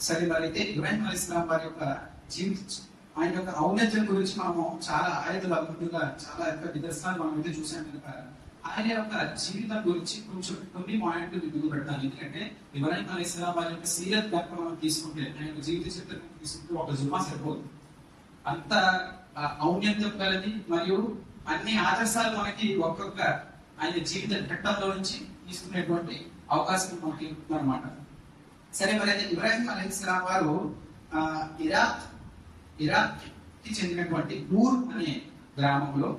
సరే అయితే ఇబ్రాహిం అలైహిస్సలాం వారి యొక్క జీవితం, ఆయన యొక్క ఔన్నత్యం గురించి మనము చాలా ఆయతుల ముందుగా చాలా యొక్క నిదర్శనాలు మనం అయితే చూసాం కనుక ఆయన యొక్క జీవితం గురించి కొంచెం కొన్ని పాయింట్లు ముందు పెడతాను. ఎందుకంటే ఇబ్రాహిం అలైహిస్సలాం వారి యొక్క సీరత్ కనుక మనం తీసుకుంటే, ఆయన యొక్క జీవిత చరిత్ర తీసుకుంటే ఒక జుమా సరిపోతుంది. అంత ఔన్నత్యం కలది మరియు అన్ని ఆదర్శాలు మనకి ఒక్కొక్క ఆయన జీవిత ఘట్టంలో నుంచి తీసుకునేటువంటి అవకాశం మనకి ఉందన్నమాట. సరే మరి అయితే ఇబ్రాహిం అలైహిస్సలాం వారు ఇరాక్ కి చెందినటువంటి ఊర్ అనే గ్రామంలో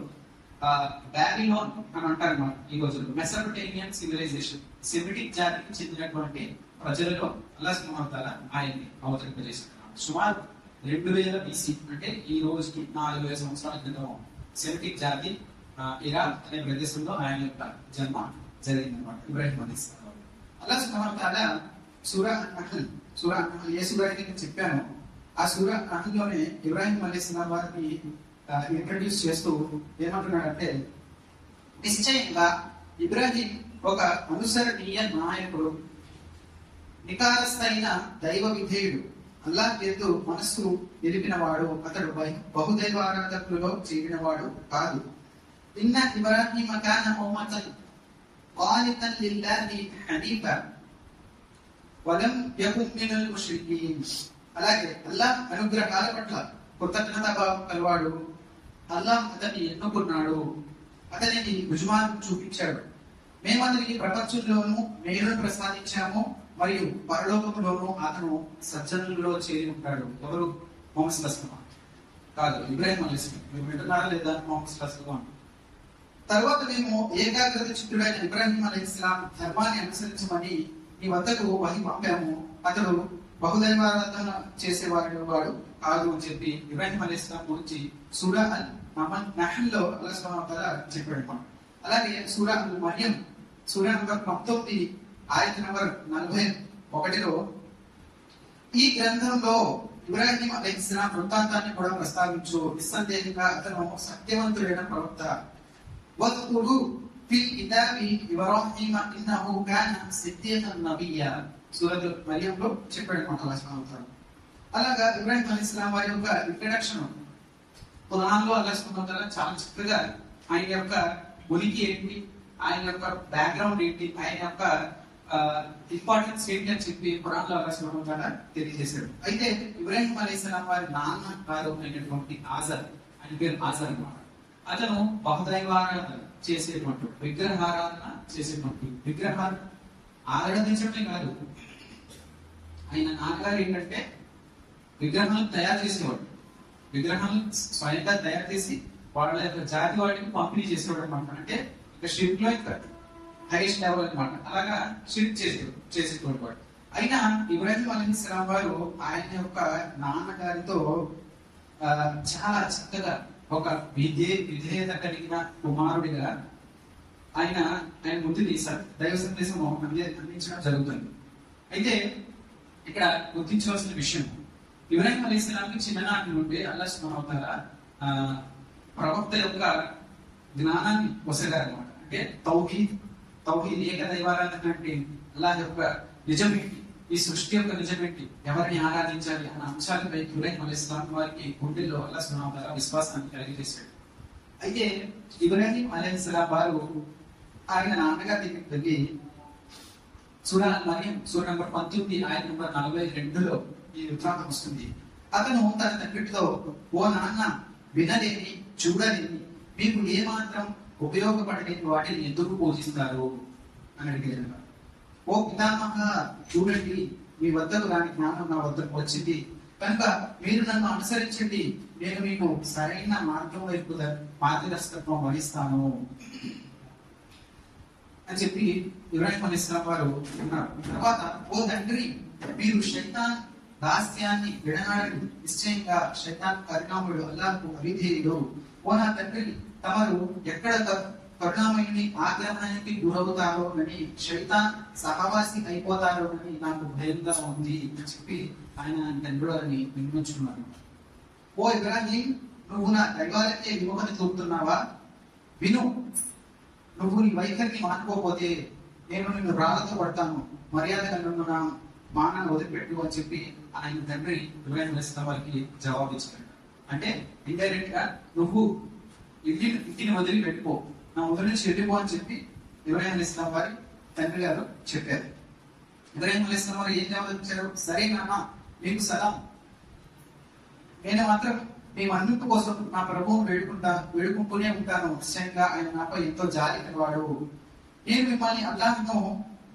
బాబిలోన్ అని అంటారు మనం ఈ రోజుల్లో, మెసోపొటేమియన్ సివిలైజేషన్, సెమిటిక్ జాతికి చెందినటువంటి ప్రజలలో అల్లాహ్ సుబ్హానహు వ తఆలా ఆయన్ని అవతరింపజేస్తున్నారు. సుమారు 2000 BC, అంటే ఈ రోజుకి 4000 సంవత్సరాల క్రితం సెమిటిక్ జాతి ఇరాక్ అనే ప్రదేశంలో ఆయన యొక్క జన్మ జరిగిందన్నమాట. ఇబ్రాహిం అలైహిస్సలాం అల్లాహ్ సుబ్హానహు వ తఆలా సూరా అన్-నహల్ ఏ సూరా అయితే నేను చెప్పాను, ఆ సూరా అన్-నహల్లోనే ఇబ్రాహిం అలైహిస్సలాం వారిని ఇంట్రడ్యూస్ చేస్తూ ఏమంటున్నాడంటే, నిశ్చయంగా ఇబ్రాహిం ఒక అనుసరణీయ నాయకుడు, నికారస్తైన దైవ విధేయుడు, అల్లాహ్ యందు మనస్సు నిలిపినవాడు, అతడు బహుదైవారాధకులలో చేరినవాడు కాదు. ఇన్న ఇబ్రాహీమ కాన ఉమ్మతన్ ఖానితన్ లిల్లాహి హనీఫా వలం యకున్ మినల్ ముష్రికీన్. అలాగే అల్లాహ్ అనుగ్రహాల పట్ల కృతజ్ఞతా భావం కలవాడు, అల్లాహ్ అతన్ని ఎన్నుకున్నాడు, అతనికి రుజువాను చూపించాడు. మేము అతనికి ప్రపంచంలోనూ మేలును ప్రసాదించాము మరియు పరలోకంలోనూ అతను సజ్జనులలో చేరి ఉంటాడు. ఎవరు? మొహమ్మద్ సల్లల్లాహు కాదు, ఇబ్రాహిం అలైహిస్సలాం. మీరు వింటున్నారా లేదా? మొహమ్మద్ సల్లల్లాహు. తర్వాత మేము ఏకాగ్రత చిత్తుడైన ఇబ్రాహిం అలైహిస్సలాం ధర్మాన్ని అనుసరించమని నీ వద్దకు వహీ పంపాము, అతడు బహుదైవారాధన చేసేవాడు వాడు కాదు అని చెప్పి ఇబ్రాహిం అలైహిస్సలాం గురించి సూరా అన్-నహల్లో అల్లాహ్ సుబ్హానహు వ తఆలా చెప్పాడు. అలాగే సూరా అల్-మర్యం సూరా నంబర్ 19 ఆయత్ నంబర్ 41లో ఈ గ్రంథంలో ఇబ్రాహిం అలైహిస్సలాం వృత్తాంతాన్ని కూడా ప్రస్తావించు, నిస్సందేహంగా అతను సత్యవంతుడైన ప్రవక్త. వద్కురు ఫిల్ కితాబి ఇబ్రాహీమ ఇన్నహు కాన సిద్దీఖన్ నబియ్యా సూరతుల్ మర్యంలో చెప్పాడు అల్లాహ్ సుబ్హానహు వ తఆలా. అలాగా ఇబ్రాహిం అలైహిస్సలాం వారి యొక్క ఇంట్రడక్షన్ ఖురాన్లో అల్లాహ్ సుబ్హానహు వ తఆలా చాలా చక్కగా ఆయన యొక్క ఉనికి ఏంటి, ఆయన యొక్క బ్యాక్గ్రౌండ్ ఏంటి, ఆయన యొక్క ఇంపార్టెన్స్ ఏంటి అని చెప్పి ఖురాన్లో అల్లాహ్ సుబ్హానహు వ తఆలా తెలియజేశాడు. అయితే ఇబ్రాహిం అలైహిస్సలాం వారి నాన్న గారు అయినటువంటి ఆజర్, ఆయన పేరు ఆజర్ అన్నమాట. అతను బహుదైవారాధన చేసేటువంటి, విగ్రహారాధన చేసేటువంటి, విగ్రహాలు ఆరాధించడమే కాదు, ఆయన నాన్నగారు ఏంటంటే విగ్రహాలను తయారు చేసేవాడు. విగ్రహాలను స్వయంగా తయారు చేసి వాళ్ళ యొక్క జాతి వాటికి పంపిణీ చేసేవాడు అనమాట. అంటే ఇక షిర్క్ లో ఇంకా హైయెస్ట్ లెవెల్ అనమాట. అలాగా షిర్క్ చేసేటువంటి వాడు. అయినా ఇబ్రాహిం అలైహిస్సలాం వారు ఆయన యొక్క నాన్నగారితో చాలా చక్కగా ఒక విధేయత కలిగిన కుమారుడిగా ఆయన ముందుని దైవ సందేశం అందించడం జరుగుతుంది. అయితే ఇక్కడ గుర్తించవలసిన విషయం, ఇబ్రాహిం అలైహిస్సలాంకి చిన్ననాటి నుండి అల్లాహ్ సుబ్హానహు వ తఆలా ప్రవక్త యొక్క జ్ఞానాన్ని వసగారన్నమాట. అంటే తౌహీద్ ఏక దైవారాధన అంటే అల్లాహ్ యొక్క నిజమేంటి, ఈ సృష్టి యొక్క నిజమేంటి, ఎవరిని ఆరాధించాలి అన్న అంశాలపై ఇబ్రాహిం అలైహిస్సలాం వారికి గుండెల్లో అల్లాహ్ సుబ్హానహు వ తఆలా విశ్వాసాన్ని కలిగజేశాడు. అయితే ఇబ్రాహిం అలైహిస్సలాం వారు ఆయన నాన్నగారి దగ్గరికి వెళ్ళి సూరా అల్-మర్యం సూరా నంబర్ 19 ఆయత నంబర్ 42లో ఈ వృత్తాంతం వస్తుంది. అతను తన తండ్రితో, ఓ నాన్న, వినలేని చూడలేని మీకు ఏమాత్రం ఉపయోగపడలేని వాటిని ఎందుకు పూజిస్తారు అని అడిగారు. ఓ పితామహ, చూడండి, మీ వద్దకు రాని జ్ఞానం నా వద్దకు వచ్చింది కనుక మీరు నన్ను అనుసరించండి, నేను మీకు సరైన మార్గం వైపు మార్గదర్శకత్వం వహిస్తాను అని చెప్పి ఇబ్రాహిం అలైహిస్సలాం వారు ఉన్నారు. తర్వాత, ఓ తండ్రి, మీరు శైతాన్ దాస్యాన్ని విడనాడరు, నిశ్చయంగా శైతాన్ కరుణామయుడు, అల్లాహ్కు అవిధేయుడు. ఓ నా తండ్రి, తమరు ఎక్కడ కరుణామయుని ఆగ్రహానికి గురవుతారో అని, శైతాన్ సహవాసి అయిపోతారో అని నాకు భయంగా ఉంది అని చెప్పి ఆయన తండ్రి వినిపించుకున్నారు. ఓ ఇబ్రాహీం, నువ్వు నా దైవాలకే విముఖత చూపుతున్నావా? విను, నువ్వు నీ వైఖరిని మానుకోకపోతే నేను నిన్ను రాళ్లతో పడతాను, మర్యాదగా నన్ను నా మానాన్ని వదిలిపెట్టు అని చెప్పి ఆయన తండ్రి ఇబ్రాహిం అలైహిస్సలాం వారికి జవాబు ఇచ్చాడు. అంటే ఇండైరెక్ట్ గా నువ్వు ఇంటిని వదిలి పెట్టుకో, నా వదిలి నుంచి వెళ్ళిపో అని చెప్పి ఇబ్రాహిం అలైహిస్సలాం వారి తండ్రి గారు చెప్పారు. ఇబ్రాహిం అలైహిస్సలాం వారు ఏం జవాబు ఇచ్చారు? సరే నాన్న, మీకు సలాం, నేను మాత్రం మేము అన్నింటి కోసం నా ప్రభువును వేడుకుంటూనే ఉంటాను. నిశ్చయంగా ఆయన నాపై ఎంతో జాలి కలవాడు. నేను మిమ్మల్ని అల్లాహ్ను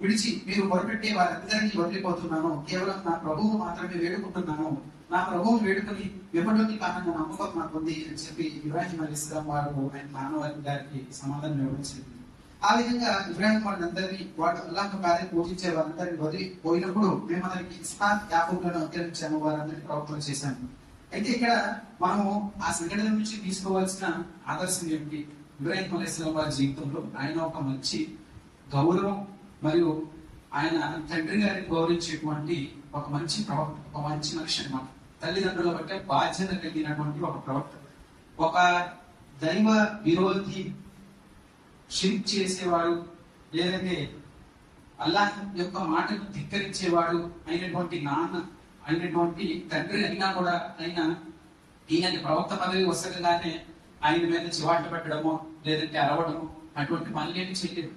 విడిచి మీరు మొరపెట్టే వారందరినీ వదిలిపోతున్నాను. కేవలం నా ప్రభువును మాత్రమే వేడుకుంటున్నాను. నా ప్రభువును వేడుకొని వెంబడి కానన్న నమ్మకం నాకు ఉంది అని చెప్పి ఇబ్రాహిం అలైహిస్సలాం వారు ఆయన నాన్నవారి గారికి సమాధానం ఇవ్వడం. ఆ విధంగా ఇబ్రాహిం వారందరినీ వాడు అల్లాహ్ను కాదని పూజించే వారందరినీ వదిలిపోయినప్పుడు మేము అతనికి ఇస్హాక్ యాకూబులను అంగీకరించాము, వారందరినీ ప్రవర్తన చేశాము. అయితే ఇక్కడ మనము ఆ సంఘటన నుంచి తీసుకోవాల్సిన ఆదర్శం ఏమిటి? ఇబ్రాహిం అలైహిస్సలాం వారి జీవితంలో ఆయన ఒక మంచి గౌరవం మరియు ఆయన తండ్రి గారిని గౌరవించేటువంటి ఒక మంచి ప్రవక్త, ఒక మంచి మనిషి అన్నమాట. తల్లిదండ్రుల బట్టే బాధ్యత కలిగినటువంటి ఒక ప్రవక్త, ఒక దైవ విరోధి, షిర్క్ చేసేవాడు, లేదంటే అల్లాహ్ యొక్క మాటను ధిక్కరించేవాడు అయినటువంటి నాన్న అయినటువంటి తండ్రి అయినా కూడా ఈయన ప్రవక్త పదవి వసగానే ఆయన మీద చివాట్లు పెట్టడమో లేదంటే అరవడము అటువంటి పనులేమి చేయలేదు.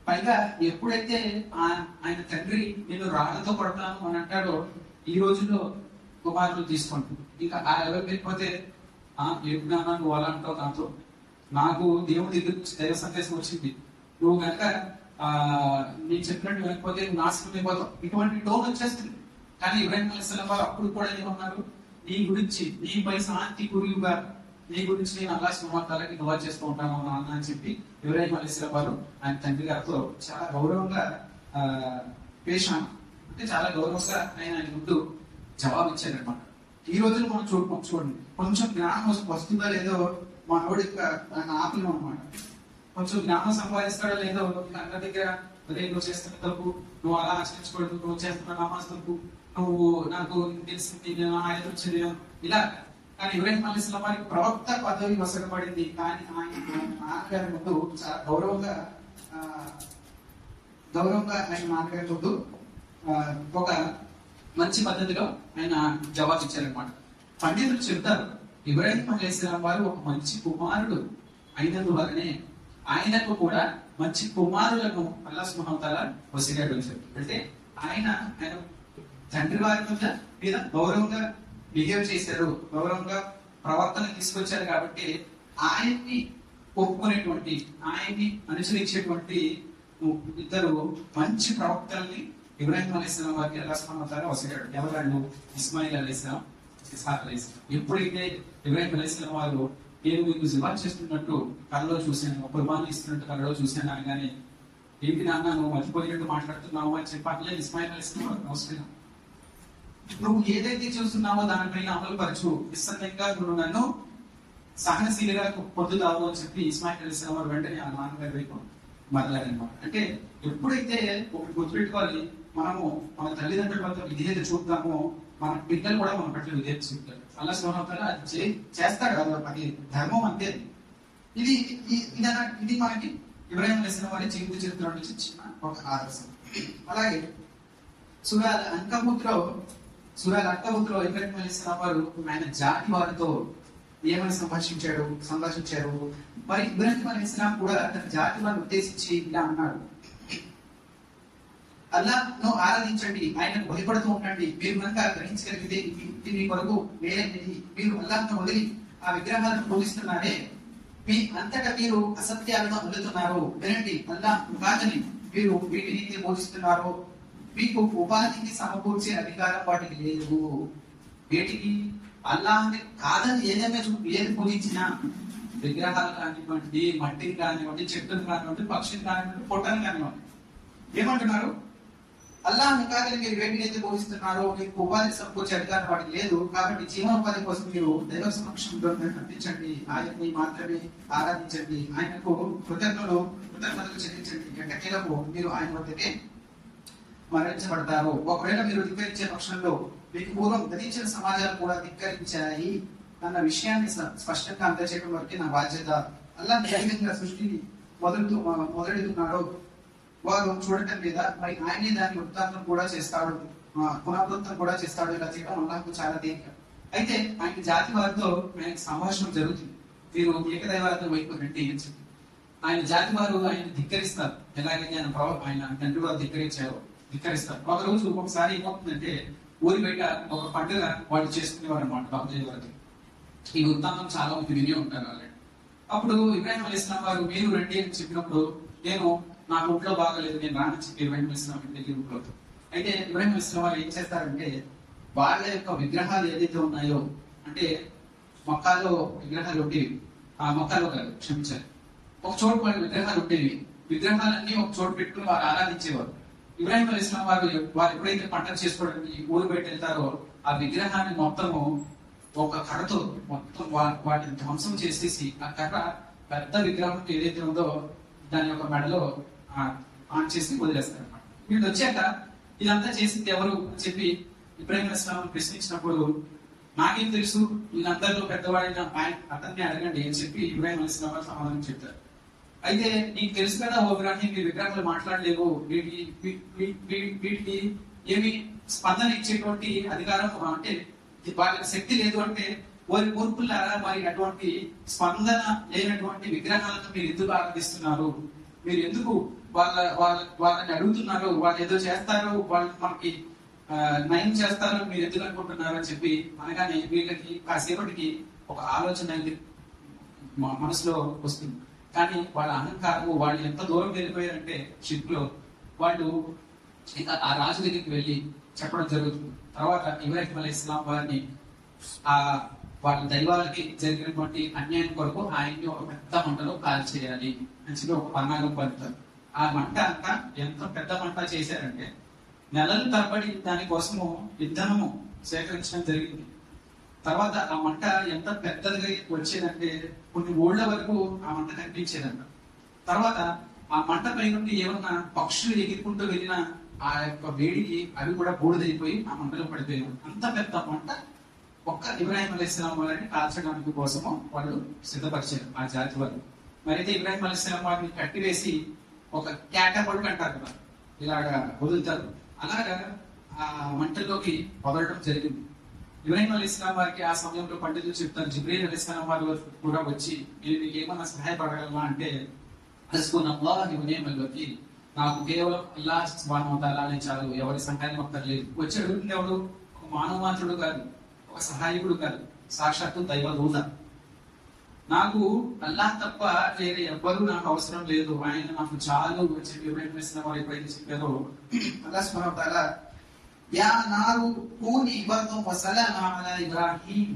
పైగా ఎప్పుడైతే ఆయన తండ్రి నేను రాళ్లతో కొడతాను అని అంటాడో, ఈ రోజుల్లో కుమారులు తీసుకుంటాడు. ఇంకా ఎవరు లేకపోతే ఎప్పుడన్నా నువ్వు అలా అంటావు, నాతో నాకు దేవుడి దగ్గర నుంచి దైవ సందేశం వచ్చింది, నువ్వు కనుక నేను చెప్పినట్టు లేకపోతే నువ్వు నాశనం అయిపోతావు, ఇటువంటి టోన్ వచ్చేస్తుంది. కానీ ఇబ్రాహిం అలైహిస్సలాం వారు అప్పుడు కూడా ఏమన్నారు? నీ గురించి, నీపై శాంతి కురియుగా, నీ గురించి నేను అల్లాహ్ సుబ్హానహు వ తఆలాకి దుఆ చేస్తూ ఉంటాను నాన్న అని చెప్పి ఇబ్రాహిం అలైహిస్సలాం వారు ఆయన తండ్రి గారితో చాలా గౌరవంగా పేషాను, అంటే చాలా గౌరవంగా ఆయన ముందు జవాబు ఇచ్చారనమాట. ఈ రోజులు మనం చూడండి, కొంచెం జ్ఞానం వస్తుందా లేదో మనోడి ఆపలేము అనమాట. కొంచెం జ్ఞానం సంపాదిస్తాడో లేదో అన్న దగ్గర నువ్వు చేస్తున్న తప్పు, నువ్వు అలా ఆచరించకూడదు, నువ్వు చేస్తున్న నమాజ్ తప్పు, నువ్వు నాకు తెలిసింది ఆయన ఇలా. కానీ ఇబ్రాహిం అలైహిస్సలాం వారికి ప్రవక్త పదవి వసగబడింది. కానీ ఆయన నాన్నగారి ముందు చాలా గౌరవంగా ఆయన నాన్నగారి ముందు ఒక మంచి పద్ధతిలో ఆయన జవాబు ఇచ్చారనమాట. పండితులు చెప్తారు, ఇబ్రాహిం అలైహిస్సలాం వారు ఒక మంచి కుమారుడు అయినందువల్లనే ఆయనకు కూడా మంచి కుమారులను అల్లాహ్ సుబ్హానహు వ తఆలా వసీగా ఉంచారు. అంటే ఆయన తండ్రి వారి మీద గౌరవంగా బిహేవ్ చేశారు, గౌరవంగా ప్రవర్తన తీసుకొచ్చారు. కాబట్టి ఆయన్ని ఒప్పుకునేటువంటి, ఆయన్ని అనుసరించేటువంటి ఇద్దరు మంచి ప్రవక్తల్ని ఇబ్రాహిం అలైహిస్సలాం వారికి అల్లాహ్ సుబ్హానహు వ తఆలా వసీగాడు. ఎవరు? ఇస్మాయిల్ అలైహిస్సలాం, ఇస్హాక్ అలైహిస్సలాం. ఎప్పుడైతే ఇబ్రాహిం అలైహిస్సలాం వారు నేను మీకు జివా చేస్తున్నట్టు కళ్ళలో చూశాను, కుర్బానీ ఇస్తున్నట్టు కళ్ళలో చూశాను అనగానే, ఏంటి నాన్న నువ్వు మర్చిపోయినట్టు మాట్లాడుతున్నావు అని చెప్పి ఇస్మాయిల్ అలైహిస్సలాం వారికి అవసరం, నువ్వు ఏదైతే చూస్తున్నావో దానిపైన అమలు పరచు, నిస్సందేహంగా నువ్వు నన్ను సహనశీలిగా పొందుతావు అని చెప్పి ఇస్మాయిల్ అలైహిస్సలాం వారు వెంటనే ఆ నాన్నగారి వైపు మరలారనమాట. అంటే ఎప్పుడైతే ఒకటి గుర్తుపెట్టుకోవాలి, మనము మన తల్లిదండ్రుల వద్ద విధేయత చూపుతామో మన పిల్లలు కూడా మన పట్ల విధేయత చూపుతారు. అల్లాహ్ సుబ్హానహు వ తఆలా అది చేస్తాడు, అది ధర్మం అంతే. ఇది మనకి ఇబ్రాహిం అలైహిస్సలాం వారి జీవిత చరిత్ర నుంచి చిన్న ఒక ఆదర్శం. అలాగే సూరా అంకబూత్లో ఇబ్రాహిం అలైహిస్సలాం వారు ఆయన జాతి వారితో ఏమని సంభాషించారు. మరి ఇబ్రాహిం అలైహిస్సలాం కూడా తన జాతి వారిని ఉద్దేశించి ఇలా అన్నాడు, అల్లాహ్ను ఆరాధించండి, ఆయనకు భయపడుతూ ఉండండి. మీరు కనుక గ్రహించగలిగితే ఇది మీ కొరకు మేలైనది. మీరు అల్లాహ్ను వదిలి ఆ విగ్రహాలను పూజిస్తున్నారే, మీ అంతటా మీరు అసత్యాలను అందుతున్నారు. వినండి, అల్లాహ్ కాదని మీరు వీటిని పూజిస్తున్నారో మీకు ఉపాధికి సమకూర్చే అధికారం వాటికి లేదు. వీటికి అల్లాహ్ని కాదని ఏది పూజించినా, విగ్రహాలు కానివ్వండి, మట్టిని కానివ్వండి, చెట్టును కానివ్వండి, పక్షిని కానివ్వండి, పొట్టను కానివ్వండి, ఏమంటున్నారు? అల్లాహ్ని కాదని మీరు వేటినైతే పూజిస్తున్నారో మీకు ఉపాధి సమకూర్చే అధికారం వాటికి లేదు. కాబట్టి జీవనోపాధి కోసం మీరు దైవ సమక్షంలో నటించండి, ఆయన్ని మాత్రమే ఆరాధించండి, ఆయనకు కృతజ్ఞతలు చెల్లించండి. ఎట్టకేలకు మీరు ఆయన వద్దకే మరణించబడతారు. ఒకవేళ మీరు ధిక్కరించే పక్షంలో మీకు పూర్వం గతించిన సమాజాలు కూడా ధిక్కరించాయి అన్న విషయాన్ని స్పష్టంగా అందజేయడం వరకు నా బాధ్యత. అల్లాహ్ ఏ విధంగా సృష్టిని మొదలెడుతున్నాడో వారు చూడటం లేదా, మరి ఆయనే దాని వృత్తాంతం కూడా చేస్తాడు. పునరావృతం కూడా చేస్తాడు. ఇలా చేయడం అల్లాహ్కు చాలా తేలిక. అయితే ఆయన జాతి వారితో ఆయనకి సంభాషణ జరుగుతుంది, మీరు ఏకదైవారాధన వైపు రండి అని చెప్పి. ఆయన జాతి వారు ఆయన ధిక్కరిస్తారు. ఎలాగైతే ఆయన తండ్రి వారు ధిక్కరిస్తారు. ఒక రోజు ఒకసారి ఏమవుతుందంటే ఊరి బయట ఒక పండుగ వాళ్ళు చేసుకునేవారు అనమాట బహుదైవారాధన. ఈ వృత్తాంతం చాలా మంది విని ఉంటారు ఆల్రెడీ. అప్పుడు ఇబ్రాహిం అలైహిస్సలాం వారు మీరు రండి అని చెప్పినప్పుడు నాకు ఒంట్లో బాగలేదు, నేను రానని చెప్పి ఇబ్రాహిం అలైహిస్సలాం ఇంటికి ఊళ్ళో. అయితే ఇబ్రాహిం అలైహిస్సలాం వారు ఏం చేస్తారంటే వాళ్ళ యొక్క విగ్రహాలు ఏదైతే ఉన్నాయో, అంటే మక్కాలో విగ్రహాలు ఉండేవి, ఆ మక్కాలో కాదు క్షమించాలి, ఒక చోటు వాళ్ళ విగ్రహాలు ఉండేవి. విగ్రహాలన్నీ ఒక చోటు పెట్టుకుని వారు ఆరాధించేవారు. ఇబ్రాహిం అలైహిస్సలాం వారు ఎప్పుడైతే పంటలు చేసుకోవడానికి ఊరు బయట వెళ్తారో ఆ విగ్రహాన్ని మొత్తము ఒక కర్రతో మొత్తం వాటిని ధ్వంసం చేసేసి ఆ కర్ర పెద్ద విగ్రహం ఏదైతే ఉందో దాని యొక్క మెడలో ఆన్ చేసి వదిలేస్తారు అనమాట. వీళ్ళు వచ్చాక ఇదంతా చేసింది ఎవరు అని చెప్పి ఇబ్రాహిం అలైహిస్సలాం ప్రశ్నించినప్పుడు నాకేం తెలుసు, వీళ్ళందరిలో పెద్దవాడిన అతన్ని అడగండి అని చెప్పి ఇబ్రాహిం అలైహిస్సలాం వారు సమాధానం చెప్తారు. అయితే నీకు తెలుసు కదా ఓ ఇబ్రాహిం, మీ విగ్రహాలు మాట్లాడలేవు, వీటికి ఏమి స్పందన ఇచ్చేటువంటి అధికారం అంటే వాళ్ళకి శక్తి లేదు అంటే వారి మూర్ఖులారా, మరి అటువంటి స్పందన లేనటువంటి విగ్రహాలను మీరు ఎందుకు ఆరాధిస్తున్నారు, మీరు ఎందుకు వాళ్ళని అడుగుతున్నారు, వాళ్ళు ఏదో చేస్తారు, వాళ్ళు మనకి నయం చేస్తారు, మీరు ఎందుకు అనుకుంటున్నారు అని చెప్పి అనగానే వీళ్ళకి కాసేపటికి ఒక ఆలోచన మనసులో వస్తుంది. కానీ వాళ్ళ అహంకారము, వాళ్ళు ఎంత దూరం వెళ్ళిపోయారంటే షిర్కులో వాళ్ళు ఆ రాజు దగ్గరికి వెళ్ళి చెప్పడం జరుగుతుంది. తర్వాత ఇబ్రాహిం అలైహిస్సలాం వారిని వాళ్ళ దైవాలకి జరిగినటువంటి అన్యాయం కొరకు ఆయన్ని ఒక పెద్ద మంటలో కాల్చేయాలి అని చెప్పి ఒక పన్నాగం పలుకుతారు. ఆ మంట అంతా ఎంత పెద్ద మంట చేశారంటే నెలలు తరబడి దానికోసము ఇంధనము సేకరించడం జరిగింది. తర్వాత ఆ మంట ఎంత పెద్దదిగా వచ్చేదంటే కొన్ని ఊళ్ళ వరకు ఆ మంట కనిపించేదంట. తర్వాత ఆ మంట పై నుండి ఏమన్నా పక్షులు ఎగిరికుంటూ వెళ్ళిన ఆ యొక్క వేడికి అవి కూడా బూడిదైపోయి ఆ మంటలో పడిపోయాయి. అంత పెద్ద మంట ఒక్క ఇబ్రాహిం అలైహిస్సలాం వారిని కాల్చడానికి కోసము వాళ్ళు సిద్ధపరిచారు ఆ జాతి వారు. మరైతే ఇబ్రాహిం అలైహిస్సలాం వారిని కట్టివేసి ఒక క్యాటపల్ట్ అంటారు కదా, ఇలాగా వదులుతారు, అలాగా ఆ మంటల్లోకి వదలడం జరిగింది. ఇబ్రాహిం అలైహిస్సలాం వారికి ఆ సమయంలో పండితులు చెప్తారు, జిబ్రీల్ అలైహిస్సలాం వారు కూడా వచ్చి మీరు మీకు ఏమన్నా సహాయపడగలమా అంటే నాకు కేవలం అల్లాహ్ సుబ్హానహు వ తఆలా అనే చాలు, ఎవరి సహాయం అక్కర్లేదు. వచ్చి అడుగుతుంది ఎవడు, ఒక మానవ మాత్రుడు కాదు, ఒక సహాయకుడు కాదు, సాక్షాత్తు దైవదూత. నాకు అల్లాహ్ తప్ప వేరే ఎవ్వరూ నాకు అవసరం లేదు, ఆయన నాకు చాలు అని చెప్పి ఇబ్రాహిం అలైహిస్సలాం వారు ఎప్పుడైతే చెప్పారో అల్లాహ్ సుబ్హానహు వ తఆలా యా నారు కూని బర్దం వ సలామా అలా ఇబ్రాహీం,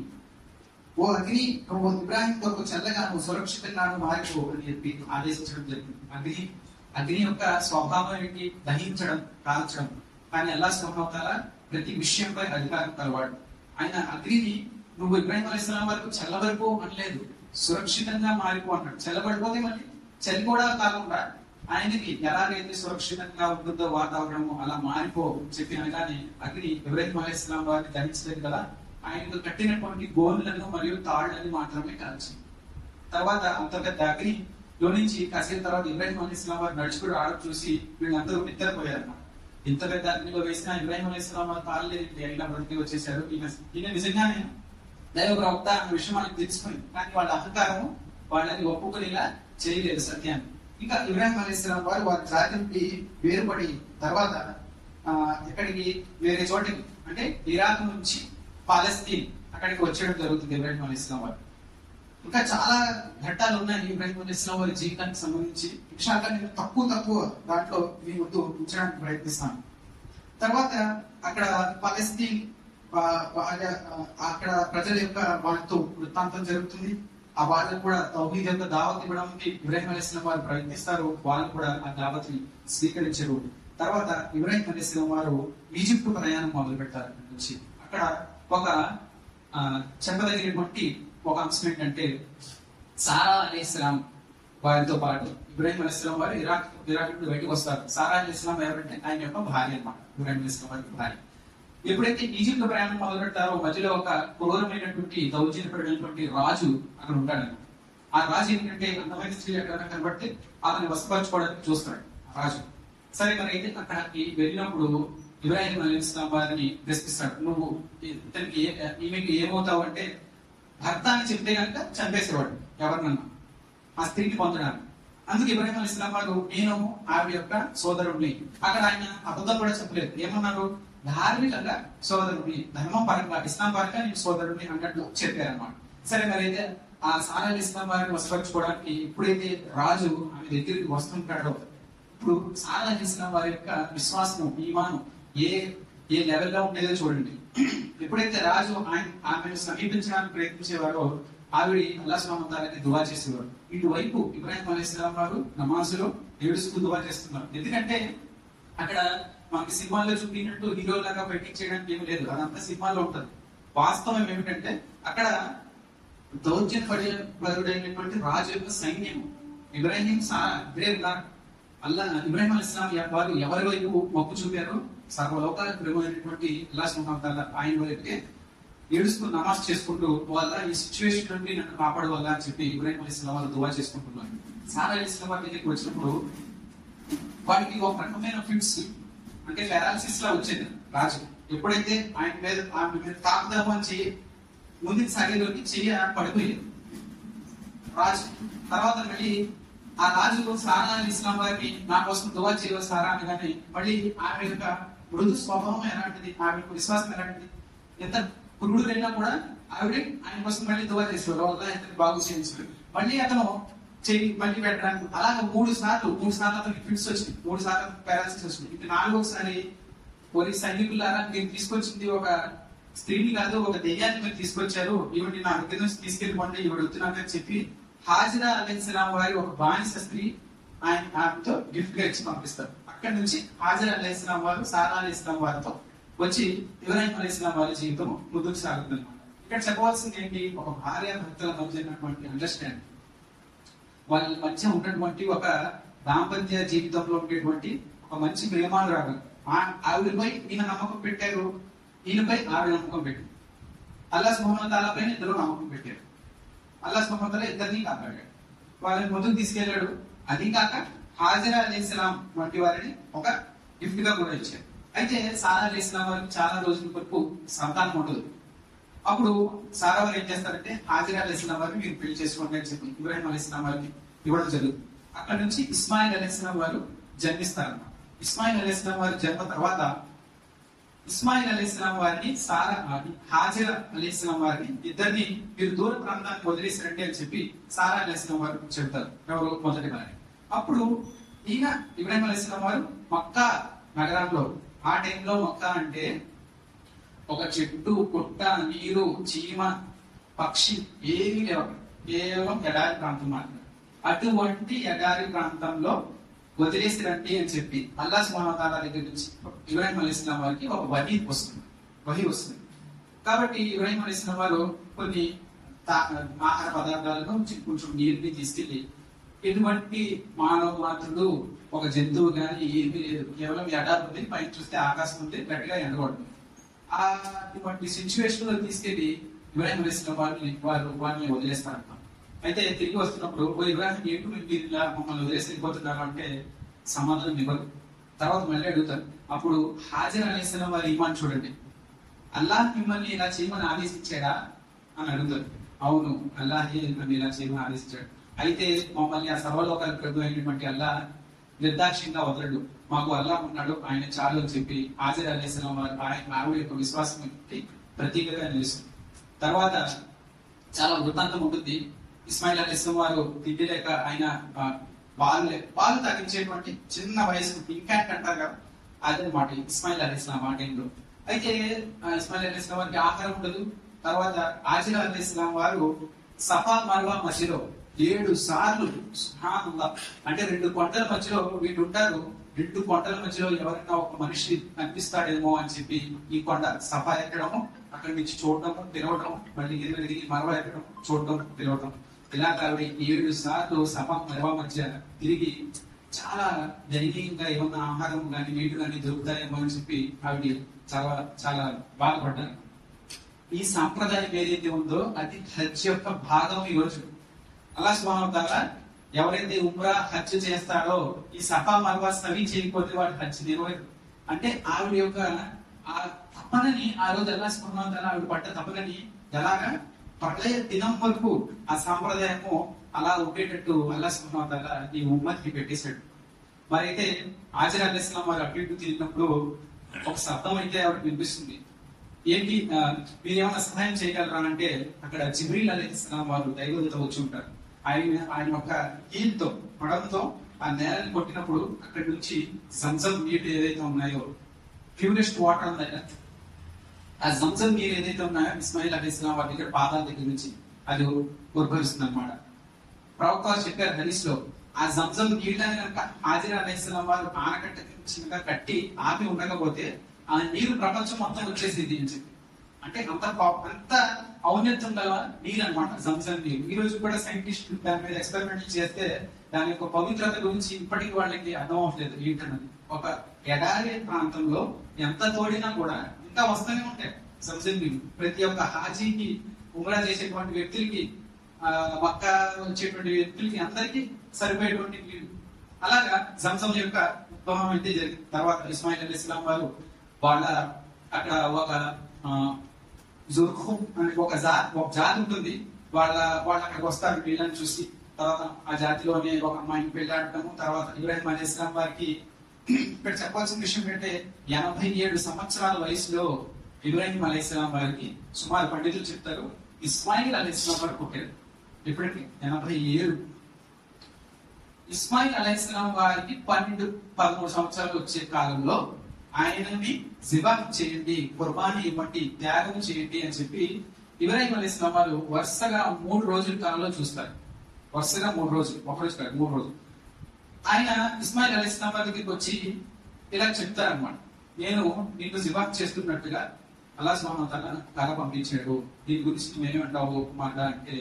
ఓ అగ్ని నువ్వు ఇబ్రాహిం కొరకు చల్లగా నువ్వు సురక్షితంగాను మారిపో అని చెప్పి ఆదేశించడం జరిగింది. అగ్ని యొక్క స్వభావం ఏంటి? దహించడం, కాల్చడం. కానీ అల్లాహ్ సుబ్హానహు వ తఆలా ప్రతి విషయంపై అధికారం కలవాడు. ఆయన అగ్నిని నువ్వు ఇబ్రాహిం అలైహిస్సలాం వరకు చల్లబడిపో అనలేదు, సురక్షితంగా మారిపో అన్నాడు. చల్లబడిపోతే మళ్ళీ చలి కూడా కాకుండా ఆయనకి ఎలాగైతే సురక్షితంగా ఉంటుందో వాతావరణము అలా మారిపో చెప్పి అనగానే అగ్ని ఇబ్రాహిం అలైహిస్సలాం వారిని ధరించలేదు కదా, ఆయనకు కట్టినటువంటి గోళ్ళను మరియు తాళ్లను మాత్రమే కాల్చింది. తర్వాత అంత పెద్ద అగ్నిలో నుంచి కాసేపు తర్వాత ఇబ్రాహిం అలైహిస్సలాం వారు నడుచుకుని రావడం చూసి వీళ్ళందరూ నిద్రపోయారన్నమాట. ఇంత పెద్ద అగ్నిలో వేసిన ఇబ్రాహిం అలైహిస్సలాం వారు తాళలేదు, ఇలా బ్రతికి వచ్చేసారు, ఈయన నిజంగానే దైవ ప్రవక్త అన్న విషయం మనకు తెలుసుకుంది. కానీ వాళ్ళ అహంకారము వాళ్ళని ఒప్పుకునేలా చేయలేదు సత్యాన్ని. ఇంకా ఇబ్రాహిం అలైహిస్సలాం వారు వారి జాతి నుండి వేరుపడి తర్వాత ఎక్కడికి వేరే చోటకి అంటే ఇరాక్ నుంచి పాలస్తీన్ అక్కడికి వచ్చేయడం జరుగుతుంది ఇబ్రాహిం అలైహిస్సలాం వారు. ఇంకా చాలా ఘట్టాలు ఉన్నాయి ఇబ్రాహిం అలైహిస్సలాం వారి జీవితానికి సంబంధించి. విషయాలు నేను తక్కువ దాంట్లో మీ ముందు ఉంచడానికి ప్రయత్నిస్తాను. తర్వాత అక్కడ పాలస్తీన్ అక్కడ ప్రజల యొక్క వాళ్ళతో వృత్తాంతం జరుగుతుంది. ఆ వాళ్ళకు కూడా తౌహీద్ యొక్క దావత్ ఇవ్వడానికి ఇబ్రాహిం అలైహిస్సలాం వారు ప్రయత్నిస్తారు, వాళ్ళు కూడా ఆ దావత్ని స్వీకరించరు. తర్వాత ఇబ్రాహిం అలైహిస్సలాం వారు ఈజిప్ట్ ప్రయాణం మొదలు పెడతారు. నుంచి అక్కడ ఒక చెప్పదగినటువంటి ఒక అంశం ఏంటంటే సారా అలైహిస్సలాం వారితో పాటు ఇబ్రాహిం అలైహిస్సలాం వారు ఇరాక్ నుండి బయటకు వస్తారు. సారా అలైహిస్సలాం ఎవరంటే ఆయన యొక్క భార్య అన్నమాట, ఇబ్రాహిం అలైహిస్సలాం వారి భార్య. ఎప్పుడైతే ఈజిప్ట్ ప్రయాణం మొదలు పెడతారో మధ్యలో ఒక క్రూరమైనటువంటి దౌర్జన్యపడినటువంటి రాజు అక్కడ ఉంటాడు. ఆ రాజు ఏంటంటే అందమైన స్త్రీ ఎక్కడైనా కనబడితే అతన్ని వశపరచుకోవడానికి చూస్తాడు రాజు. సరే మరి అయితే అక్కడికి వెళ్ళినప్పుడు ఇబ్రాహిం అలైహిస్సలాం వారిని ప్రశ్నిస్తాడు, నువ్వు ఇతనికి ఈమెకి ఏమవుతావు అంటే భర్త అని చెప్తే కనుక చంపేసేవాడు ఎవరినన్నా ఆ స్త్రీని పొందడానికి. అందుకు ఇబ్రాహిం అలైహిస్సలాం వారు నేను ఆవిడ యొక్క సోదరుడిని, అక్కడ ఆయన అబద్ధం కూడా చెప్పలేదు, ఏమన్నారు, ధార్మికంగా సోదరుడిని, ధర్మం పరంగా ఇస్లాం పరంగా నేను సోదరుడిని అన్నట్లు చెప్పారన్నమాట. సరే, మరి అయితే ఆ సారా అలైహిస్సలాం వారిని వశపరచుకోవడానికి ఎప్పుడైతే రాజు ఆమె దగ్గరికి వస్తుంటాడో, ఇప్పుడు సారా అలైహిస్సలాం వారి యొక్క విశ్వాసం, ఈమాను ఏ లెవెల్లో ఉండేదో చూడండి. ఎప్పుడైతే రాజు ఆమెను సమీపించడానికి ప్రయత్నించేవారో ఆవిడ అల్లాహ్ సుబ్హానహు వ తఆలాకి దువా చేసేవారు. ఇటువైపు ఇబ్రాహిం అలైహిస్సలాం వారు నమాజులో ఏడుస్తూ దువా చేస్తున్నారు. ఎందుకంటే అక్కడ మనకి సినిమాల్లో చూపినట్టు హీరో లాగా బయటికి చేయడానికి ఏమి లేదు, అదంతా సినిమాలో ఉంటది. వాస్తవం ఏమిటంటే అక్కడ దౌర్జన్య పరుడైనటువంటి రాజు యొక్క సైన్యం ఇబ్రాహిం సారా ఇద్దరే ఉన్నారు. ఇబ్రాహిం అలైహిస్సలాం వారు ఎవరి వైపు మొక్కు చూపారు, సర్వలోకాలకు ప్రేమైనటువంటి అల్లాహ్ సుబ్హానహు వ తఆలా ఆయన వైపుకే ఏడుస్తూ నమాజ్ చేసుకుంటూ వాళ్ళ ఈ సిచ్యువేషన్ నుండి నన్ను కాపాడు వల్ల అని చెప్పి ఇబ్రాహిం అలైహిస్సలాం వాళ్ళు దువా చేసుకుంటున్నారు. సారా అలైహిస్సలాం వారి దగ్గరికి వచ్చినప్పుడు వాడికి ఒక రకమైన ఫిట్స్ అంటే పారాలసిస్ లా వచ్చేది. రాజు ఎప్పుడైతే ఆయన మీద తాకుదాము అని చెయ్యి ముందుకు సాగేలోకి చెయ్యి పడిపోయేది రాజు. తర్వాత మళ్ళీ ఆ రాజు సారా అలైహిస్సలాం వారిని నా కోసం దువా చేయవ సారా అనగానే మళ్ళీ ఆమె యొక్క మృదు స్వభావం ఎలాంటిది, ఆమె యొక్క విశ్వాసం ఎలాంటిది, ఎంత పురుగుడు వెళ్ళినా కూడా ఆవిడ ఆయన కోసం మళ్ళీ దువా చేసేవారు, వల్ల ఇతను బాగు చేయించారు. మళ్ళీ అతను చెయ్యి మళ్ళీ పెట్టడానికి అలాగే మూడు సార్లు అతనికి ఫిట్స్ వచ్చింది, 3 సార్లు పారాలసిస్ వచ్చింది. ఇది 4వసారి పోలీస్ సైనికులారా మీరు తీసుకొచ్చింది ఒక స్త్రీని కాదు, ఒక దెయ్యాన్ని మీరు తీసుకొచ్చారు, ఈవిడ నా దగ్గర నుంచి తీసుకెళ్ళిపోండి, ఈవిడ వస్తున్నారని చెప్పి హాజిరా అలైహిస్సలాం వారి ఒక బానిస స్త్రీ ఆమెతో గిఫ్ట్ గా ఇచ్చి పంపిస్తారు. అక్కడి నుంచి హాజిరా అలైహిస్సలాం వారు సారా అలైహిస్సలాం వారితో వచ్చి ఇబ్రాహిం అలైహిస్సలాం వారి జీవితం ముందుకు సాగుతుంది. ఇక్కడ చెప్పవలసింది ఏంటి, ఒక భార్య భర్తల మధ్య ఉన్నటువంటి అండర్స్టాండింగ్, వాళ్ళ మధ్య ఉన్నటువంటి ఒక దాంపత్య జీవితంలో ఉండేటువంటి ఒక మంచి ప్రేమానురాగం. ఆవిడపై ఈయన నమ్మకం పెట్టారు, ఈయనపై ఆవిడ నమ్మకం పెట్టారు. అల్లాహ్ సుబ్హానహు వ తఆలా పైన ఇద్దరు నమ్మకం పెట్టారు. అల్లాహ్ సుబ్హానహు వ తఆలా ఇద్దరిని కాపాడాడు, వాళ్ళని ముందుకు తీసుకెళ్లాడు. అది కాక హాజిరా అలైహిస్సలాం వంటి వారిని ఒక గిఫ్ట్ గా కూడా ఇచ్చారు. అయితే సారా అలైహిస్సలాం వారికి చాలా రోజుల వరకు సంతానం ఉండదు. అప్పుడు సారా వారు ఏం చేస్తారంటే హాజిరా అలైహిస్సలాం వారిని మీరు పెళ్లి చేసుకోండి అని చెప్పి ఇబ్రాహిం అలైహిస్సలాం వారికి ఇవ్వడం జరుగుతుంది. అక్కడ నుంచి ఇస్మాయిల్ అలైహిస్సలాం వారు జన్మిస్తారన్నమాట. ఇస్మాయిల్ అలైహిస్సలాం వారి జన్మ తర్వాత ఇస్మాయిల్ అలైహిస్సలాం వారిని హాజిరా అలైహిస్సలాం వారిని ఇద్దరిని మీరు దూర ప్రాంతానికి వదిలేసారంటే అని చెప్పి సారా అలైహిస్సలాం వారు చెబుతారు, ఎవరు మొదటి వారి. అప్పుడు ఈయన ఇబ్రాహిం అలైహిస్సలాం వారు మక్కా నగరంలో, ఆ టైంలో మక్కా అంటే ఒక చెట్టు, పుట్ట, నీరు, చీమ, పక్షి ఏమీ లేవు, కేవలం ఎడారి ప్రాంతం మాత్రమే. అటువంటి ఎడారి ప్రాంతంలో వదిలేసి రండి అని చెప్పి అల్లాహ్ సుబ్హానహు వ తఆలా దగ్గర నుంచి ఇబ్రాహిం అలైహిస్సలాం వారికి ఒక వహీ వస్తుంది. కాబట్టి ఇబ్రాహిం అలైహిస్సలాం వారు కొన్ని ఆహార పదార్థాలను కొంచెం నీరుని తీసుకెళ్లి ఎటువంటి మానవ మాత్రుడు ఒక జంతువు కానీ ఏమీ లేదు, కేవలం ఎడారి ఉంది, పైన చూస్తే ఆకాశం ఉంది, గట్టిగా ఎండగొడుతుంది. అటువంటి సిచ్యువేషన్ లో తీసుకెళ్లి ఇబ్రాహిం అలైహిస్సలాం వారిని వదిలేస్తారన్నమాట. అయితే తిరిగి వస్తున్నప్పుడు ఓ ఇబ్రాహిం ఏంటి మీరు ఇలా మమ్మల్ని వదిలేసి వెళ్ళిపోతున్నారు అంటే సమాధానం ఇవ్వరు. తర్వాత మళ్ళీ అడుగుతారు. అప్పుడు హాజిరా అలైహిస్సలాం వారి ఈమాన్ చూడండి, అల్లాహ్ మిమ్మల్ని ఇలా చేయమని ఆదేశించాడా అని అడుగుతారు. అవును, అల్లాహే మిమ్మల్ని ఇలా చేయమని ఆదేశించాడు. అయితే మమ్మల్ని ఆ సర్వలోకాల ప్రభు అయినటువంటి అల్లాహ్ నిర్దాక్ష్యంగా వదలడు, మాకు అల్లాహ్ ఉన్నాడు, ఆయన చాలు అని చెప్పి హాజిరా అలైహిస్సలాం వారు ఆవిడ యొక్క విశ్వాసం ప్రతీకగా నిలుస్తుంది. తర్వాత చాలా వృత్తాంతం ఉంటుంది. ఇస్మాయిల్ అలైహిస్సలాం వారు తిండి లేక ఆయన పాలు తాగించేటువంటి చిన్న వయసు ఇన్ఫాంట్ అంటారు కదా, అదనమాట ఇస్మాయిల్ అలైహిస్సలాం ఆ టైంలో. అయితే ఇస్మాయిల్ అలైహిస్సలాం వారికి ఆహారం ఉండదు. తర్వాత హాజిరా అలైహిస్సలాం వారు సఫా మర్వా మధ్యలో 7 సార్లు సుబ్హానల్లాహ్ అంటే 2 కొండల మధ్యలో వీళ్ళు ఉంటారు. 2 కొండల మధ్యలో ఎవరైనా ఒక మనిషి కనిపిస్తాడేమో అని చెప్పి ఈ కొండ సఫా ఎక్కడము, అక్కడి నుంచి చూడటము, తిరగటం, మళ్ళీ ఎదిగి మరవ ఎక్కడం, చూడటం, తిరగటం, ఇలా ఆవిడ 7 సార్లు సఫా మరవా మధ్య తిరిగి చాలా ధైర్యంగా ఏమన్నా ఆహారం కానీ నీళ్లు కానీ దొరుకుతాయేమో అని చెప్పి ఆవిడ చాలా చాలా బాధపడ్డారు. ఈ సాంప్రదాయం ఏదైతే ఉందో అది హజ్ యొక్క భాగం. ఈ రోజు అల్లాహ్ సుబ్హానహు వ తఆలా ఎవరైతే ఉమ్రా హజ్ చేస్తాడో ఈ సఫా మర్వా సవి చేయకపోతే వాడు హజ్ నిర్వహించడు. అంటే ఆవిడ యొక్క ఆ తపనని ఆ రోజు అల్లాహ్ సుబ్హానహు వ తఆలా ఆవిడ పడ్డ తపనని ఎలాగా ప్రళయ దినం వరకు ఆ సాంప్రదాయము అలా ఉండేటట్టు అల్లాహ్ సుబ్హానహు వ తఆలా ఈ ఉమ్మత్కి పెట్టేశాడు. మరి అయితే హాజర్ అలైహిస్సలాం వారు అటు ఇటు తిరిగినప్పుడు ఒక శబ్దం అయితే ఆవిడకి వినిపిస్తుంది. ఏంటి మీరేమైనా సహాయం చేయగలరా అంటే అక్కడ జిబ్రీల్ అలైహిస్సలాం వారు దైవదూత వచ్చి ఉంటారు. ఆయన యొక్క హీల్తో పడంతో ఆ నేలని కొట్టినప్పుడు అక్కడి నుంచి జంజం నీరు ఏదైతే ఉన్నాయో, ప్యూరెస్ట్ వాటర్ ఉందట, ఆ జంజం నీరు ఏదైతే ఉన్నాయో ఇస్మాయిల్ అలైహిస్సలాం వారి దగ్గర పాదాల దగ్గర నుంచి అది ఉద్భవిస్తుంది అనమాట. ప్రవక్త చెప్పారు హదీస్ లో, ఆ జంజం నీళ్ళని కనుక హాజర్ అలైహిస్సలాం వారు ఆనకట్ట చిన్నగా కట్టి ఆపి ఉండకపోతే ఆ నీరు ప్రపంచం మొత్తం వచ్చేసింది అని చెప్పి. అంటే అంత ఔన్నత్యం గల నీరు అనమాట జంజం నీరు. ఈ రోజు కూడా సైంటిస్టులు దాని మీద ఎక్స్పెరిమెంట్ చేస్తే దాని యొక్క పవిత్రత గురించి ఇప్పటికీ వాళ్ళకి అర్థం అవ్వలేదు ఏంటన్నది. ఒక ఎడారి ప్రాంతంలో ఎంత తోడినా కూడా ఇంకా వస్తూనే ఉంటాయి జంజం నీరు. ప్రతి ఒక్క హాజీకి, ఉమ్రా చేసేటువంటి వ్యక్తులకి, మక్కా వచ్చేటువంటి వ్యక్తులకి అందరికీ సరిపోయేటువంటి నీరు. అలాగా జంజం యొక్క ఉద్భవం అయితే జరిగింది. తర్వాత ఇస్మాయిల్ అలైహిస్సలాం వారు వాళ్ళ అక్కడ ఒక జుర్ఖుమ్ అనే ఒక జాతి ఉంటుంది. వాళ్ళు అక్కడికి వస్తారు వీళ్ళని చూసి. తర్వాత ఆ జాతిలోనే ఒక అమ్మాయిని పెళ్లాడటము. తర్వాత ఇబ్రాహిం అలైహిస్సలాం వారికి ఇక్కడ చెప్పాల్సిన విషయం ఏంటంటే 87 సంవత్సరాల వయసులో ఇబ్రాహిం అలైహిస్సలాం వారికి సుమారు పండితులు చెప్తారు ఇస్మాయిల్ అలైహిస్సలాం వారు పుట్టారు. ఎప్పుడంటే 87. ఇస్మాయిల్ అలైహిస్సలాం వారికి 12-13 సంవత్సరాలు వచ్చే కాలంలో ఆయనని జిబాహ్ చేయండి, కుర్బానీ ఇవ్వండి, త్యాగం చేయండి అని చెప్పి ఇబ్రాహిం అలైహిస్సలాం వారు వరుసగా 3 రోజుల కాలంలో చూస్తారు. వరుసగా 3 రోజులు, ఒక రోజు కాదు 3 రోజులు. ఆయన ఇస్మాయిల్ అలైహిస్సలాం వారి దగ్గరికి వచ్చి ఇలా చెప్తారనమాట, నేను నిన్ను జిబాహ్ చేస్తున్నట్టుగా అల్లాహ్ సుబ్హానహు వ తఆలా కళ పంపించాడు, దీని గురించి నువ్వేమంటావు మాట అంటే,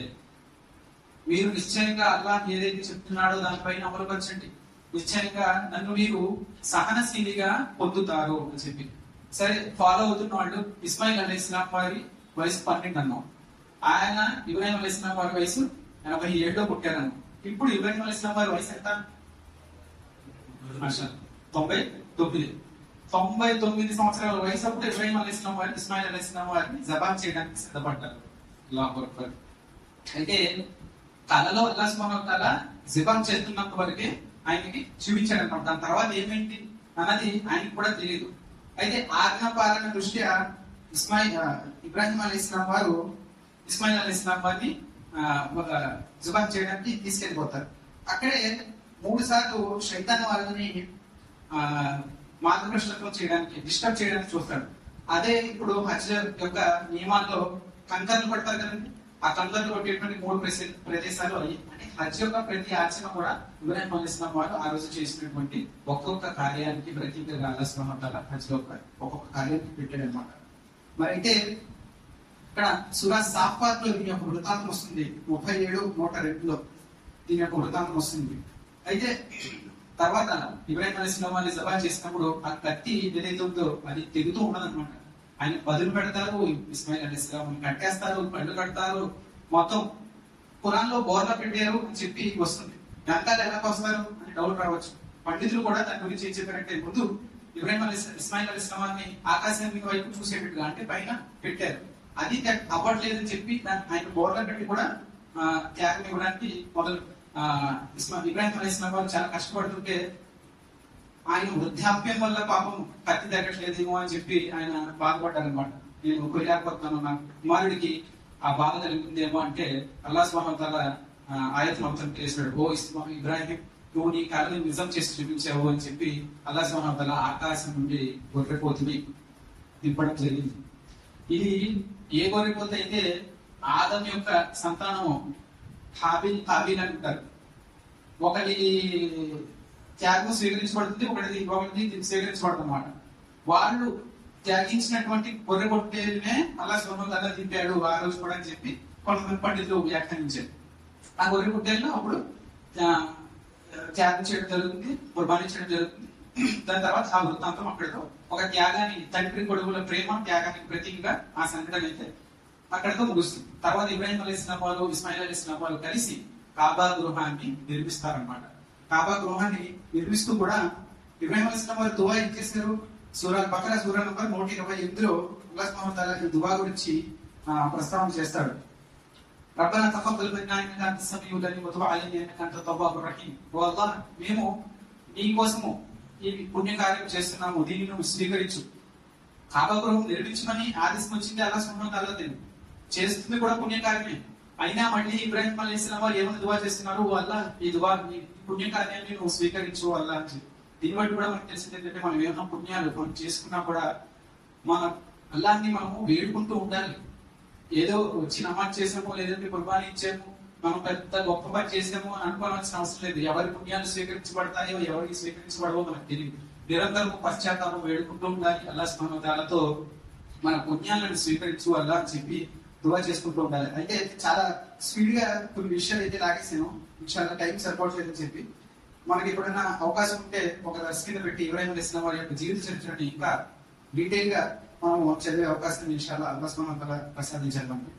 మీరు నిశ్చయంగా అల్లాహ్ ఏదైతే చెప్తున్నాడో దానిపైన అమలుపరచండి, నిశ్చయంగా నన్ను మీరు సహనశీలిగా పొందుతారు అని చెప్పి. సరే, ఫాలో అవుతున్న వాళ్ళు ఇస్మాయిల్ అలైహిస్సలాం వారి వయసు 12 అన్నాం. ఆయన ఇబ్రాహిం అలైహిస్సలాం వారి వయసు 87లో పుట్టారన్నాం. ఇప్పుడు ఇబ్రాహిం అలైహిస్సలాం వారి వయసు ఎంత? 99 సంవత్సరాల వయసు. అప్పుడు ఇబ్రాహిం అలైహిస్సలాం వారిని, ఇస్మాయిల్ అలైహిస్సలాం వారిని జబాహ్ చేయడానికి సిద్ధపడ్డారు. అల్లాహు అక్బర్. అయితే కళలో అల్లాహ్ సుబ్హానహు వ తఆలా జిబాహ్ చేస్తున్నంత వరకే ఆయనకి చూపించాడు అనమాట. దాని తర్వాత ఏమేంటి అన్నది ఆయనకి కూడా తెలియదు. అయితే ఆజ్ఞాపాలన దృష్ట్యా ఇబ్రాహిం అలైహిస్సలాం వారు ఇస్మాయిల్ అలైహిస్సలాం వారిని ఒక జిబాహ్ చేయడానికి తీసుకెళ్లిపోతారు. అక్కడే 3 సార్లు శైతాన్ వాళ్ళని మార్గదర్శకత్వం చేయడానికి, డిస్టర్బ్ చేయడానికి చూస్తాడు. అదే ఇప్పుడు హజ్ యొక్క నియమాల్లో కంకర్లు పడతారు కదండి, ఆ కంకర్లు కొట్టేటువంటి 3 ప్రదేశాలు అయ్యి. అంటే హజ్ యొక్క ప్రతి ఆచరణ కూడా ఇబ్రాహిం అలైహిస్సలాం వారు ఆ రోజు చేసినటువంటి ఒక్కొక్క కార్యానికి ప్రతీకగా అల్లాహ్ సుబ్హానహు వ తఆలా హజ్ లో ఒక్కొక్క కార్యానికి పెట్టాడు అనమాట. మరి అయితే ఇక్కడ సూరా సాఫాత్ లో దీని యొక్క వృత్తాంతం వస్తుంది. 37:102లో దీని యొక్క వృత్తాంతం వస్తుంది. అయితే తర్వాత ఇబ్రాహిం అలైహిస్సలాం వారిని జబాహ్ చేసినప్పుడు ఆ కత్తి ఏదైతే ఉందో అది తెగుతూ ఉండదన్నమాట. ఆయన పదులు పెడతారు, ఇస్మాయిల్ అలైహిస్సలాం కట్టేస్తారు, పళ్ళు కడతారు, మొత్తం ఖురాన్ లో బోర్లా పెట్టారు అని చెప్పి వస్తుంది. వెనకాల ఎలా వస్తారు అని డౌట్ రావచ్చు. పండితులు కూడా దాని గురించి ఏం చెప్పారంటే, ముందు ఇస్మాయిల్ అలైహిస్సలాం వారిని ఆకాశానికి వైపు చూసేటట్టుగా అంటే పైన పెట్టారు. అది అవ్వట్లేదని చెప్పి ఆయన బోర్లా పెట్టి కూడా త్యాగం ఇవ్వడానికి ఇబ్రాహిం అలైహిస్సలాం వారు చాలా కష్టపడుతుంటే ఆయన వృద్ధాప్యం వల్ల పాపం కత్తి తగ్గట్లేదేమో అని చెప్పి ఆయన బాధపడ్డారనమాట. నేను కొయ్యకపోతున్నాను, నా కుమారుడికి ఆ బాధ కలిగిందేమో అంటే అల్లాహ్ సుబ్హానహు వ తఆలా ఆయత్ మొత్తం చేశాడు. ఓ ఇబ్రాహిం, నువ్వు నీ కళని నిజం చేసి చూపించావు అని చెప్పి అల్లాహ్ సుబ్హానహు వ తఆలా ఆకాశం నుండి గొర్రెపోతుని దింపడం జరిగింది. ఇది ఏ గొర్రెపోత అయితే ఆదం యొక్క సంతానం కాబీల్ అని ఉంటారు. ఒకటి త్యాగం స్వీకరించబడుతుంది, ఒకటి స్వీకరించబడుతుంది అన్నమాట. వాళ్ళు త్యాగించినటువంటి గొర్రె పొట్టేనే అల్లాహ్ సుబ్హానహు వ తఆలా దింపాడు ఆ రోజు కూడా అని చెప్పి కొంతమంది పండితులు వ్యాఖ్యానించారు. ఆ గొర్రె పొట్టేలను అప్పుడు త్యాగం చేయడం జరుగుతుంది, కుర్బానీ చేయడం జరుగుతుంది. దాని తర్వాత ఆ వృత్తాంతం అక్కడితో ఒక త్యాగాన్ని, తండ్రి కొడుకుల ప్రేమ త్యాగానికి ప్రతీకగా ఆ సంఘటన అయితే అక్కడితో ముగుస్తుంది. తర్వాత ఇబ్రాహిం అలైహిస్సలాం వారు, ఇస్మాయిల్ అలైహిస్సలాం వారు కలిసి కాబా గృహాన్ని నిర్మిస్తారనమాట. కాబా గృహాన్ని నిర్మిస్తూ కూడా ఇబ్రాహిం అలైహిస్సలాం వారు దువా ఏం చేశారు, సూరా బకరా సూరా నంబర్ 128లో అల్లాహ్ సుబ్హానహు వ తఆలా ఈ దువా గురించి ప్రస్తావన చేస్తాడు. రబ్బనా తఫద్దల్ మిన్నా ఇన్నక అంత సమీఉల్ అలీమ్ వతుబ్ అలైనా ఇన్నక అంత తవ్వాబుర్ రహీమ్. ఓ అల్లాహ్, మేము నీ కోసము ఈ పుణ్యకార్యం చేస్తున్నాము, దీన్ని నువ్వు స్వీకరించు. కాబా గృహం నిర్మించమని ఆదేశం వచ్చింది అల్లాహ్ సుబ్హానహు వ తఆలా చేస్తుంది కూడా పుణ్యకార్యమే. అయినా మళ్ళీ ఇబ్రాహిం అలైహిస్సలాం వారు ఏమని దువా చేస్తున్నారు, ఓ అల్లాహ్, ఈ దువా ఈ పుణ్యకార్యాన్ని నువ్వు స్వీకరించు అల్లాహ్ అని. దీన్ని బట్టి కూడా మనకు తెలిసింది ఏంటంటే, మనం ఏమైనా పుణ్యాలు మనం చేసుకున్నా కూడా మన అల్లాహ్ని మనము వేడుకుంటూ ఉండాలి. ఏదో వచ్చి నమాజ్ చేసామో లేదంటే కుర్బానీ ఇచ్చాము, మనం పెద్ద గొప్ప పని చేసాము అని అనుకోవాల్సిన అవసరం లేదు. ఎవరి పుణ్యాలు స్వీకరించబడతాయో ఎవరికి స్వీకరించబడవో మనకు తెలియదు. నిరంతరం పశ్చాత్తాపం వేడుకుంటూ ఉండాలి. అల్లాహ్ సుబ్హానహు వ తఆలాతో మన పుణ్యాలను స్వీకరించు అల్లాహ్ అని చెప్పి దువా చేసుకుంటూ ఉండాలి. అయితే చాలా స్పీడ్ గా కొన్ని విషయాలు అయితే లాగేసాను, చాలా టైం సరిపోవట్లేదని చెప్పి. మనకి ఎప్పుడైనా అవకాశం ఉంటే ఒక దర్శ కింద పెట్టి ఇబ్రాహిం అలైహిస్సలాం వారి యొక్క జీవిత చరిత్రని ఇంకా డీటెయిల్ గా మనం చదివే అవకాశం ఇన్షాల్లాహ్ అల్లాహ్ సుబ్హానహు వ తఆలా ప్రసాదించాలి మనకి.